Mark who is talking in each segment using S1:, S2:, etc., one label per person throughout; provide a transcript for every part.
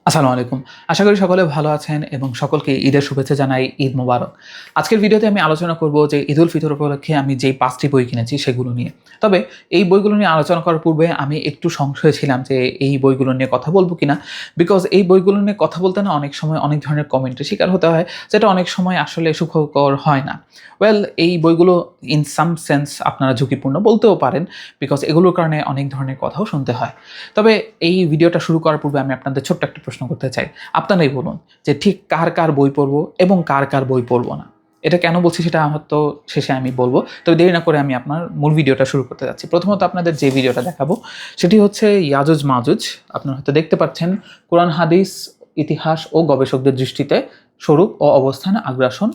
S1: আসসালামু আলাইকুম। আশা করি সকলে ভালো আছেন এবং সকলকে ঈদের শুভেচ্ছা জানাই। ঈদ মোবারক। আজকের ভিডিওতে আমি আলোচনা করব যে ঈদুল ফিতর উপলক্ষে আমি যেই ৫ টি বই কিনেছি সেগুলো নিয়ে। তবে এই বইগুলো নিয়ে আলোচনা করার পূর্বে আমি একটু সংশয়ে ছিলাম যে এই বইগুলো নিয়ে কথা বলব কিনা। বিকজ এই বইগুলো নিয়ে কথা বলতে না অনেক সময় অনেক ধরনের কমেন্টের শিকার হতে হয়, যেটা অনেক সময় আসলে সুখকর হয় না। ওয়েল, এই বইগুলো ইন সাম সেন্স আপনারা ঝুঁকিপূর্ণ বলতেও পারেন, বিকজ এগুলোর কারণে অনেক ধরনের কথাও শুনতে হয়। তবে এই ভিডিওটা শুরু করার পূর্বে আমি আপনাদের ছোট্ট একটা প্রশ্ন করতে চাই। আপনারাই বলুন যে ঠিক কার বই পড়বো এবং কার বই পড়বো না। এটা কেন বলছি সেটা হয়তো শেষে আমি বলবো। তবে দেরি না করে আমি আপনার মূল ভিডিওটা শুরু করতে যাচ্ছি। প্রথমত আপনাদের যে ভিডিওটা দেখাবো সেটি হচ্ছে ইয়াজুজ মাজুজ। আপনারা হয়তো দেখতে পাচ্ছেন কোরআন হাদিস, ইতিহাস ও গবেষকদের দৃষ্টিতে স্বরূপ ও অবস্থান, আগ্রাসন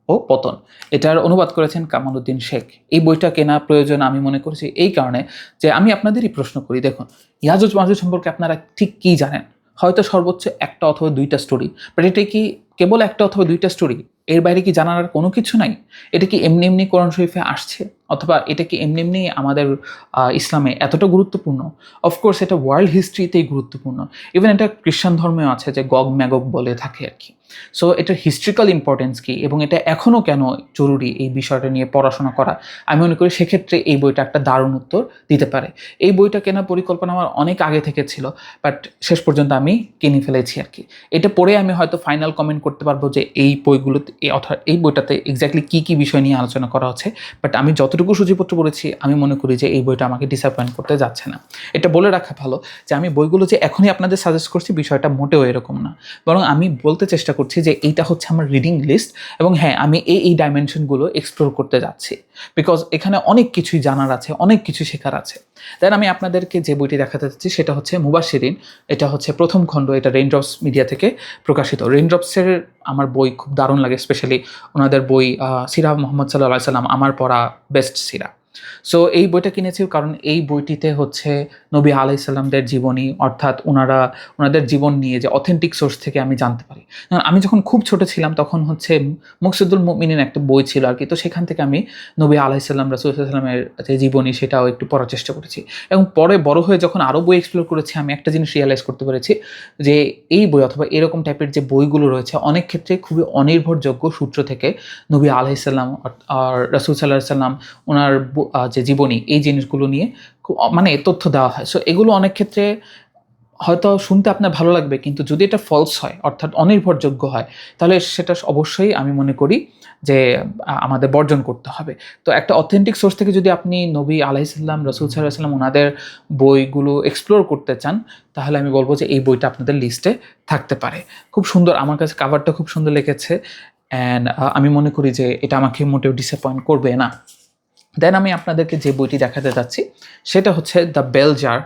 S1: ও পতন। এটার অনুবাদ করেছেন কামাল উদ্দিন শেখ। এই বইটা কেনা প্রয়োজন আমি মনে করেছি এই কারণে যে আমি আপনাদেরই প্রশ্ন করি, দেখুন ইয়াজুজ মাজুজ সম্পর্কে আপনারা ঠিক কী জানেন? হয়তো সর্বোচ্চ একটা অথবা দুইটা স্টোরি, বাট এটা কি কেবল একটা অথবা দুইটা স্টোরি? এর বাইরে কি জানার আর কোনো কিছু নাই? এটা কি এমনি এমনি কোরআন শরীফে আসছে, অথবা এটা কি এমনি এমনি আমাদের ইসলামে এতটা গুরুত্বপূর্ণ? অফকোর্স এটা ওয়ার্ল্ড হিস্ট্রিতেই গুরুত্বপূর্ণ। ইভেন এটা খ্রিস্টান ধর্মেও আছে, যে গগ ম্যাগগ বলে থাকে আর কি। সো এটার হিস্ট্রিক্যাল ইম্পর্টেন্স কী এবং এটা এখনও কেন জরুরি এই বিষয়টা নিয়ে পড়াশোনা করা, আমি মনে করি সেক্ষেত্রে এই বইটা একটা দারুণ উত্তর দিতে পারে। এই বইটা কেনার পরিকল্পনা আমার অনেক আগে থেকে ছিল, বাট শেষ পর্যন্ত আমি কিনে ফেলেছি আর কি। এটা পড়ে আমি হয়তো ফাইনাল কমেন্ট করতে পারবো যে এই বইগুলোতে অর্থাৎ এই বইটাতে এক্স্যাক্টলি কী কী বিষয় নিয়ে আলোচনা করা হচ্ছে। বাট আমি যতটুকু সূচিপত্র পড়েছি আমি মনে করি যে এই বইটা আমাকে ডিসঅ্যাপয়েন্ট করতে যাচ্ছে না। এটা বলে রাখা ভালো যে আমি বইগুলো যে এখনই আপনাদের সাজেস্ট করছি বিষয়টা মোটেও এরকম না, বরং আমি বলতে চেষ্টা করছি যে এইটা হচ্ছে আমার রিডিং লিস্ট এবং হ্যাঁ, আমি এই ডাইমেনশনগুলো এক্সপ্লোর করতে যাচ্ছি, বিকজ এখানে অনেক কিছুই জানার আছে, অনেক কিছু শেখার আছে। দেন আমি আপনাদেরকে যে বইটি দেখাতে চাচ্ছি সেটা হচ্ছে মুবাশশিরিন। এটা হচ্ছে প্রথম খণ্ড, এটা রেইনড্রপস মিডিয়া থেকে প্রকাশিত। রেইনড্রপসের আমার বই খুব দারুণ লাগে, স্পেশালি ওনাদের বই সিরা মুহাম্মদ সাল্লাল্লাহু আলাইহি সাল্লাম আমার পড়া বেস্ট সিরা। সো এই বইটা কিনেছি কারণ এই বইটিতে হচ্ছে নবী আলাইহিস সালামদের জীবনী, অর্থাৎ ওনাদের জীবন নিয়ে যে অথেন্টিক সোর্স থেকে আমি জানতে পারি। আমি যখন খুব ছোট ছিলাম তখন হচ্ছে মুকসিদুল মুমিনিন একটা বই ছিল আর কি, তো সেখান থেকে আমি নবী আলাইহিস সালাম, রাসূল সাল্লাল্লাহু আলাইহি ওয়াসাল্লামের যে জীবনী সেটাও একটু পড়ার চেষ্টা করেছি। এবং পরে বড় হয়ে যখন আরও বই এক্সপ্লোর করেছি আমি একটা জিনিস রিয়ালাইজ করতে পেরেছি যে এই বই অথবা এরকম টাইপের যে বইগুলো রয়েছে অনেক ক্ষেত্রে খুবই অনির্ভরযোগ্য সূত্র থেকে নবী আলাইহিস সালাম আর রাসূল সাল্লাল্লাহু আলাইহি ওয়াসাল্লাম ওনার যে জীবনী এই জিনিসগুলো নিয়ে মানে তথ্য দেওয়া হয়। সো এগুলো অনেক ক্ষেত্রে হয়তো শুনতে আপনার ভালো লাগবে, কিন্তু যদি এটা ফলস হয় অর্থাৎ অনির্ভরযোগ্য হয় তাহলে সেটা অবশ্যই আমি মনে করি যে আমাদের বর্জন করতে হবে। তো একটা অথেন্টিক সোর্স থেকে যদি আপনি নবী আলাইহিস সালাম, রাসূল সাল্লাল্লাহু আলাইহি ওয়াসাল্লাম ওনাদের বইগুলো এক্সপ্লোর করতে চান তাহলে আমি বলব যে এই বইটা আপনাদের লিস্টে থাকতে পারে। খুব সুন্দর, আমার কাছে কাভারটা খুব সুন্দর লেগেছে অ্যান্ড আমি মনে করি যে এটা আমাকে মোটেও ডিসঅ্যাপয়েন্ট করবে না। দেন আমি আপনাদেরকে যে বইটি দেখাতে যাচ্ছি সেটা হচ্ছে the bell jar.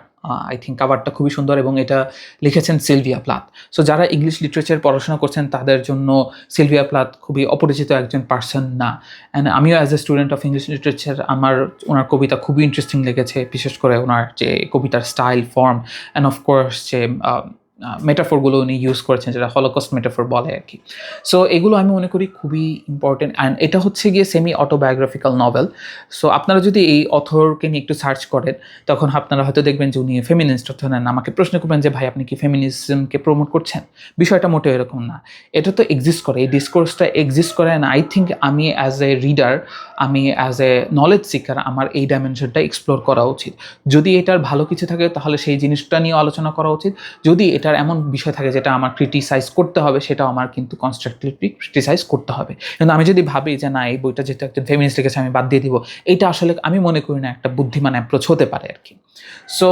S1: I think কাভারটা খুবই সুন্দর এবং এটা লিখেছেন সিলভিয়া প্লাথ। সো যারা ইংলিশ লিটারেচার পড়াশোনা করছেন তাদের জন্য সিলভিয়া প্লাথ খুবই অপরিচিত একজন পার্সন না। অ্যান্ড আমিও as a student of English literature আমার ওনার কবিতা খুবই ইন্টারেস্টিং লেগেছে, বিশেষ করে ওনার যে কবিতার স্টাইল, ফর্ম অ্যান্ড অফকোর্স যে মেটাফোরগুলো উনি ইউজ করেছেন, যেটা হলোকস্ট মেটাফোর বলে আর কি। সো এগুলো আমি মনে করি খুবই ইম্পর্টেন্ট অ্যান্ড এটা হচ্ছে গিয়ে সেমি অটোবায়োগ্রাফিক্যাল নভেল। সো আপনারা যদি এই অথরকে নিয়ে একটু সার্চ করেন তখন আপনারা হয়তো দেখবেন যে উনি ফেমিনিস্ট অর্থ নেন। আমাকে প্রশ্ন করবেন যে ভাই আপনি কি ফেমিনিজমকে প্রমোট করছেন? বিষয়টা মোটেও এরকম না। এটা তো এক্সিস্ট করে, এই ডিসকোর্সটা এক্সিস্ট করে অ্যান্ড আই থিঙ্ক আমি অ্যাজ এ রিডার, আমি অ্যাজ এ নলেজ সিকার আমার এই ডাইমেনশনটা এক্সপ্লোর করা উচিত। যদি এটার ভালো কিছু থাকে তাহলে সেই জিনিসটা নিয়ে আলোচনা করা উচিত। যদি এটার এমন বিষয় থাকে যেটা আমার ক্রিটিসাইজ করতে হবে সেটাও আমার কিন্তু কনস্ট্রাকটিভলি ক্রিটিসাইজ করতে হবে। কিন্তু আমি যদি ভাবি যে না এই বইটা যেহেতু একজন ফেমিনিস্ট লিখেছে আমি বাদ দিয়ে দিব, এইটা আসলে আমি মনে করি না একটা বুদ্ধিমান অ্যাপ্রোচ হতে পারে আর কি। সো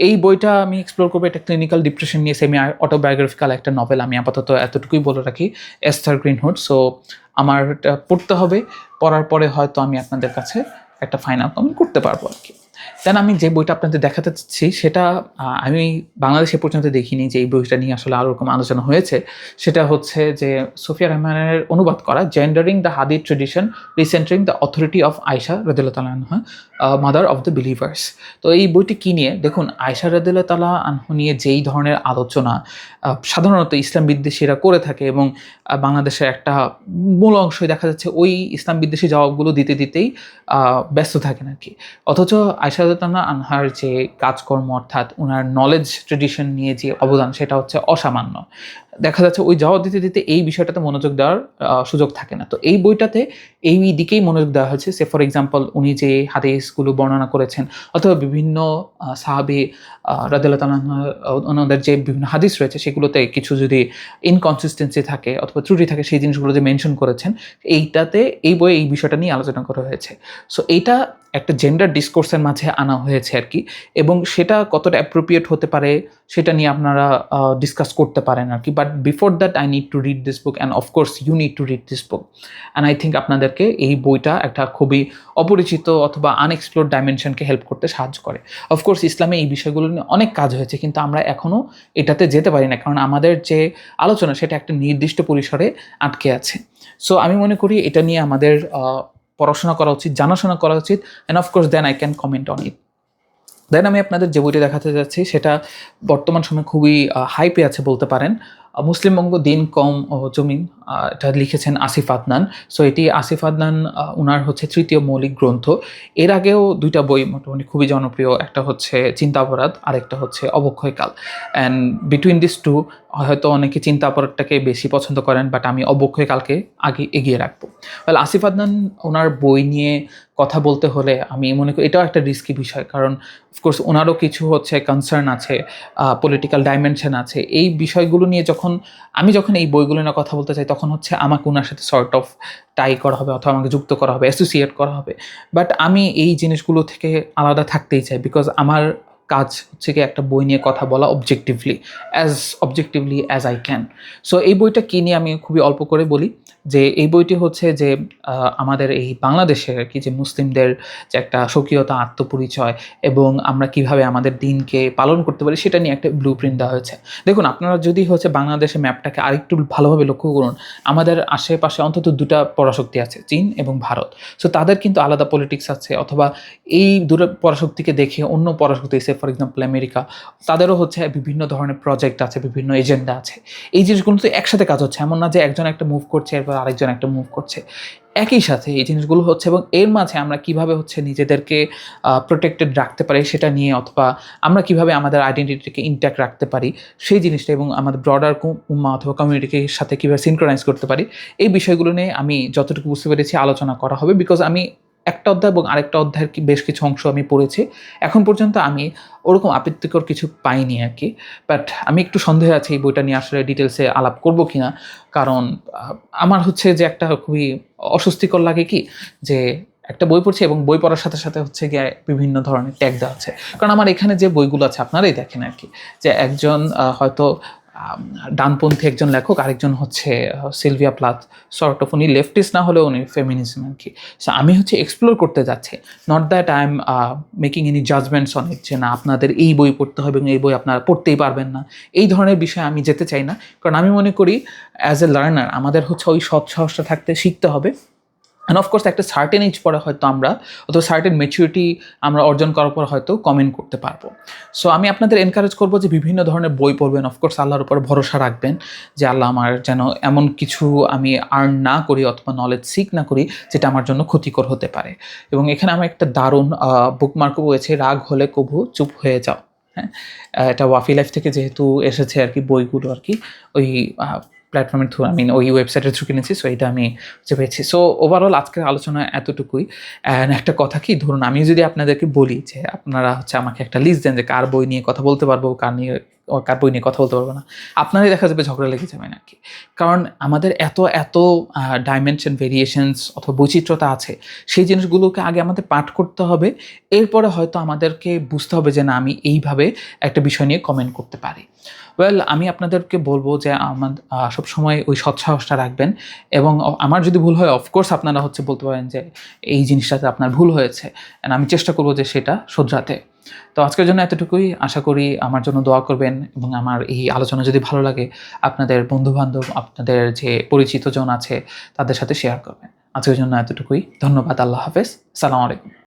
S1: এই বইটা আমি এক্সপ্লোর করবো, একটা ক্লিনিক্যাল ডিপ্রেশন নিয়ে সেমি অটোবায়োগ্রাফিক্যাল একটা নভেল। আমি আপাতত এতটুকুই বলে রাখি, এস্থার গ্রিনউড। সো আমার এটা পড়তে হবে, পড়ার পরে হয়তো আমি আপনাদের কাছে একটা ফাইনাল কমেন্ট করতে পারবো আর কি। দেন আমি যে বইটা আপনাদের দেখাতে চাচ্ছি সেটা আমি বাংলাদেশে পর্যন্ত দেখিনি যে এই বইটা নিয়ে আসলে আরও রকম আলোচনা হয়েছে। সেটা হচ্ছে যে সোফিয়া রহমানের অনুবাদ করা gendering the hadith tradition, recentering the authority of Ayesha রাদিয়াল্লাহু তাআলা আনহা, মাদার অফ দ্য বিলিভার্স। তো এই বইটি কী নিয়ে? দেখুন, আয়েশা রাদিয়াল্লাহু তাআলা আনহা নিয়ে যেই ধরনের আলোচনা সাধারণত ইসলাম বিদ্বেষীরা করে থাকে এবং বাংলাদেশের একটা মূল অংশই দেখা যাচ্ছে ওই ইসলাম বিদ্বেষী জবাবগুলো দিতেই ব্যস্ত থাকেন আর কি। অথচ আয়েশা রাদিয়াল্লাহু আনহার যে কাজকর্ম অর্থাৎ ওনার নলেজ ট্রেডিশন নিয়ে যে অবদান সেটা হচ্ছে অসামান্য। দেখা যাচ্ছে ওই জবাব দিতে, দিতে এই বিষয়টাতে মনোযোগ দেওয়ার সুযোগ থাকে না। তো এই বইটাতে এই দিকেই মনোযোগ দেওয়া হয়েছে। সে ফর এক্সাম্পল উনি যে হাদিসগুলো বর্ণনা করেছেন অথবা বিভিন্ন সাহাবী রাদিয়াল্লাহু তাআলা ওনাদের যে বিভিন্ন হাদিস রয়েছে সেগুলোতে কিছু যদি ইনকনসিস্টেন্সি থাকে অথবা ত্রুটি থাকে সেই জিনিসগুলো যে মেনশন করেছেন, এইটাতে এই বইয়ে এই বিষয়টা নিয়ে আলোচনা করা হয়েছে। সো এইটা একটা জেন্ডার ডিসকোর্সের মাঝে আনা হয়েছে আরকি, এবং সেটা কতটা অ্যাপ্রোপ্রিয়েট হতে পারে সেটা নিয়ে আপনারা ডিসকাস করতে পারেন আরকি। But before that I need to read this book and of course you need to read this book. And I think আপনাদেরকে এই বইটা একটা খুবই অপরিচিত অথবা আনএক্সপ্লোরড ডাইমেনশনকে হেল্প করতে সাহায্য করে। অফকোর্স ইসলামে এই বিষয়গুলো নিয়ে অনেক কাজ হয়েছে, কিন্তু আমরা এখনও এটাতে যেতে পারি না, কারণ আমাদের যে আলোচনা সেটা একটা নির্দিষ্ট পরিসরে আটকে আছে। সো আমি মনে করি এটা নিয়ে আমাদের পড়াশোনা করা উচিত, জানাশোনা করা উচিত, and of course then I can comment on it. Then আমি আপনাদের যে বইটি দেখাতে যাচ্ছি সেটা বর্তমান সময়ে খুবই হাইপে আছে বলতে পারেন। মুসলিম বঙ্গ দিন কম ও জমিন, এটা লিখেছেন আসিফ আদনান। সো এটি আসিফ আদনান উনার হচ্ছে ৩য় মৌলিক গ্রন্থ। এর আগেও ২টা বই মোটামুটি খুবই জনপ্রিয়, একটা হচ্ছে চিন্তা অপরাধ, আরেকটা হচ্ছে অবক্ষয়কাল। অ্যান্ড বিটুইন দিস টু হয়তো অনেকে চিন্তা অপরাধটাকে বেশি পছন্দ করেন, বাট আমি অবক্ষয়কালকে আগে এগিয়ে রাখবো। আসিফ আদনান ওনার বই নিয়ে কথা বলতে হলে আমি মনে করি এটাও একটা রিস্কি বিষয়, কারণ অফকোর্স ওনারও কিছু হচ্ছে কনসার্ন আছে, পলিটিক্যাল ডাইমেনশন আছে। এই বিষয়গুলো নিয়ে যখন এই বইগুলো নিয়ে কথা বলতে চাই তখন হচ্ছে আমাকে ওনার সাথে সর্ট অফ টাই করা হবে অথবা আমাকে যুক্ত করা হবে, অ্যাসোসিয়েট করা হবে। বাট আমি এই জিনিসগুলো থেকে আলাদা থাকতেই চাই, বিকজ আমার কাজ হচ্ছে কি একটা বই নিয়ে কথা বলা objectively as I can. So এই বইটা কী নিয়ে আমি খুবই অল্প করে বলি, যে এই বইটি হচ্ছে যে আমাদের এই বাংলাদেশের আর কি যে মুসলিমদের যে একটা স্বকীয়তা, আত্মপরিচয় এবং আমরা কিভাবে আমাদের দিনকে পালন করতে পারি সেটা নিয়ে একটা ব্লু প্রিন্ট দেওয়া হয়েছে। দেখুন, আপনারা যদি হচ্ছে বাংলাদেশের ম্যাপটাকে আরেকটু ভালোভাবে লক্ষ্য করুন, আমাদের আশেপাশে অন্তত 2টা পরাশক্তি আছে, চীন এবং ভারত। সো তাদের কিন্তু আলাদা পলিটিক্স আছে, অথবা এই 2টা পরাশক্তিকে দেখে অন্য পরাশক্তি ফর এক্সাম্পল আমেরিকা, তাদেরও হচ্ছে বিভিন্ন ধরনের প্রজেক্ট আছে, বিভিন্ন এজেন্ডা আছে। এই জিনিসগুলো তো একসাথে কাজ হচ্ছে, এমন না যে একজন একটা মুভ করছে এরপর আরেকজন একটা মুভ করছে, একই সাথে এই জিনিসগুলো হচ্ছে। এবং এর মাঝে আমরা কিভাবে হচ্ছে নিজেদেরকে প্রোটেক্টেড রাখতে পারি সেটা নিয়ে, অথবা আমরা কিভাবে আমাদের আইডেন্টিটিকে ইনট্যাক্ট রাখতে পারি সেই জিনিসটা, এবং আমাদের ব্রডার উম্মা অথবা কমিউনিটিকে সাথে কীভাবে সিনক্রোনাইজ করতে পারি, এই বিষয়গুলো নিয়ে আমি যতটুকু বুঝতে পেরেছি আলোচনা করা হবে। বিকজ আমি একটা অধ্যায় এবং আরেকটা অধ্যায়ের বেশ কিছু অংশ আমি পড়েছি, এখন পর্যন্ত আমি ওরকম আপত্তিকর কিছু পাইনি আর কি। বাট আমি একটু সন্দেহ আছি এই বইটা নিয়ে আসলে ডিটেলসে আলাপ করবো কিনা, কারণ আমার হচ্ছে যে একটা খুবই অস্বস্তিকর লাগে কি যে একটা বই পড়ছি এবং বই পড়ার সাথে সাথে হচ্ছে গিয়ে বিভিন্ন ধরনের ট্যাগ দেওয়া আছে। কারণ আমার এখানে যে বইগুলো আছে আপনারাই দেখেন আর কি, যে একজন হয়তো ডানপন্থী একজন লেখক, আরেকজন হচ্ছে সিলভিয়া প্লাথ, সর্ট অফ উনি লেফটিস্ট না হলেও উনি ফেমিনিজম আর কি। সো আমি হচ্ছে এক্সপ্লোর করতে যাচ্ছি, not that I am making any judgements on it, যে না আপনাদের এই বই পড়তে হবে এবং এই বই আপনারা পড়তেই পারবেন না, এই ধরনের বিষয়ে আমি যেতে চাই না। কারণ আমি মনে করি অ্যাজ এ লার্নার আমাদের হচ্ছে ওই সৎ সাহসটা থাকতে শিখতে হবে। অ্যান্ড অফকোর্স একটা সার্টেন এজ পরে হয়তো আমরা, অথবা সার্টেন ম্যাচুরিটি আমরা অর্জন করার পর হয়তো কমেন্ট করতে পারবো। সো আমি আপনাদের এনকারেজ করবো যে বিভিন্ন ধরনের বই পড়বেন, অফকোর্স আল্লাহর উপর ভরসা রাখবেন যে আল্লাহ আমার যেন এমন কিছু আমি আর্ন না করি অথবা নলেজ সিক না করি যেটা আমার জন্য ক্ষতিকর হতে পারে। এবং এখানে আমার একটা দারুণ বুকমার্কও রয়েছে, রাগ হলে কভু চুপ হয়ে যাও। হ্যাঁ, এটা ওয়াফি লাইফ থেকে যেহেতু এসেছে আর কি বইগুলো আর কি, ওই প্ল্যাটফর্মের থ্রু ওই ওয়েবসাইটের থ্রু কিনেছি। সো এটা আমি পেয়েছি। সো ওভারঅল আজকের আলোচনা এতটুকুই। অ্যান্ড একটা কথা কি, ধরুন আমি যদি আপনাদেরকে বলি যে আপনারা হচ্ছে আমাকে একটা লিস্ট দেন যে কার বই নিয়ে কথা বলতে পারবো, কার বই নিয়ে কথা বলতে পারবো না, আপনারাই দেখা যাবে ঝগড়া লেগে যাবেন আর কি। কারণ আমাদের এত ডাইমেনশন, ভেরিয়েশনস অথবা বৈচিত্র্যতা আছে, সেই জিনিসগুলোকে আগে আমাদের পাঠ করতে হবে, এরপরে হয়তো আমাদেরকে বুঝতে হবে যে না আমি এইভাবে একটা বিষয় নিয়ে কমেন্ট করতে পারি। আমি আপনাদেরকে বলবো যে সবসময় ওই সৎসাহসটা রাখবেন, এবং আমার যদি ভুল হয় অফকোর্স আপনারা হচ্ছে বলতে পারেন যে এই জিনিসটাতে আপনার ভুল হয়েছে, অ্যান্ড আমি চেষ্টা করবো যে সেটা শোধরাতে। তো আজকের জন্য এতটুকুই, আশা করি আমার জন্য দোয়া করবেন, এবং আমার এই আলোচনা যদি ভালো লাগে আপনাদের বন্ধুবান্ধব, আপনাদের যে পরিচিত জন আছে তাদের সাথে শেয়ার করবেন। আজকের জন্য এতটুকুই, ধন্যবাদ, আল্লাহ হাফেজ, সালাম আলাইকুম।